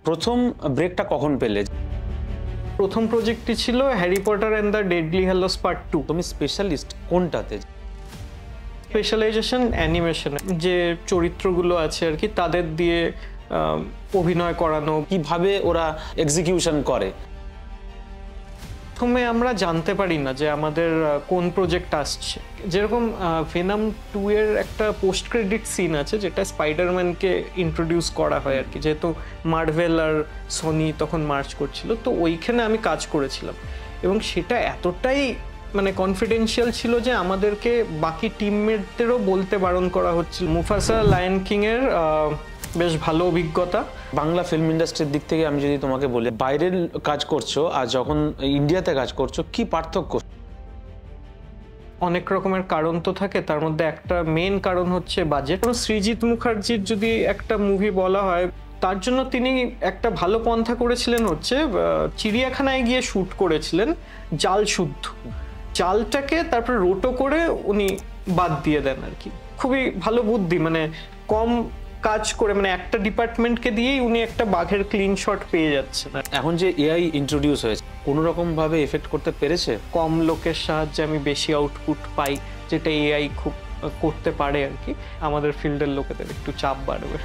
প্রথম ব্রেকটা কখন পেলে? প্রথম প্রজেক্টটি ছিল Harry Potter and the deadly hallows part 2। তুমি স্পেশালিস্ট কোনটাতে? স্পেশালাইজেশন অ্যানিমেশনে, যে চরিত্রগুলো আছে আর কি তাদের দিয়ে অভিনয় করানো। কিভাবে ওরা এক্সিকিউশন করে? প্রথমে আমরা জানতে পারি না যে আমাদের কোন প্রজেক্ট আসছে। যেরকম ভেনাম 2 এর একটা পোস্ট ক্রেডিট সিন আছে যেটা স্পাইডারম্যানকে ইন্ট্রোডিউস করা হয় আর কি, যেহেতু মার্ভেল আর সনি তখন মার্চ করছিল, তো ওইখানে আমি কাজ করেছিলাম এবং সেটা এতটাই মানে কনফিডেন্সিয়াল ছিল যে আমাদেরকে বাকি টিমমেটদেরও বলতে বারণ করা হচ্ছিল। মুফাসা লায়ন কিং এর বেশ ভালো অভিজ্ঞতা। বাংলা ফিল্ম ইন্ডাস্ট্রির দিক থেকে আমি যদি তোমাকে বলি, বাইরের কাজ করছো আর যখন ইন্ডিয়াতে কাজ করছো, কি পার্থক্য? অনেক রকমের কারণ তো থাকে, তার মধ্যে একটা মেন কারণ হচ্ছে বাজেট। সৃজিত মুখার্জির যদি একটা মুভি বলা হয়, তার জন্য তিনি একটা ভালো পন্থা করেছিলেন হচ্ছে চিড়িয়াখানায় গিয়ে শ্যুট করেছিলেন জাল শুদ্ধ। জালটাকে তারপর রোটো করে উনি বাদ দিয়ে দেন আর কি। খুবই ভালো বুদ্ধি, মানে কম কাজ করে, মানে একটা ডিপার্টমেন্টকে দিয়েই উনি একটা বাঘের ক্লিন শট পেয়ে যাচ্ছেন। এখন যে এআই ইন্ট্রোডিউস হয়েছে, কোনো রকম ভাবে এফেক্ট করতে পেরেছে? কম লোকের সাহায্যে আমি বেশি আউটপুট পাই, যেটা এআই খুব করতে পারে আর কি। আমাদের ফিল্ডের লোকেদের একটু চাপ বাড়বে।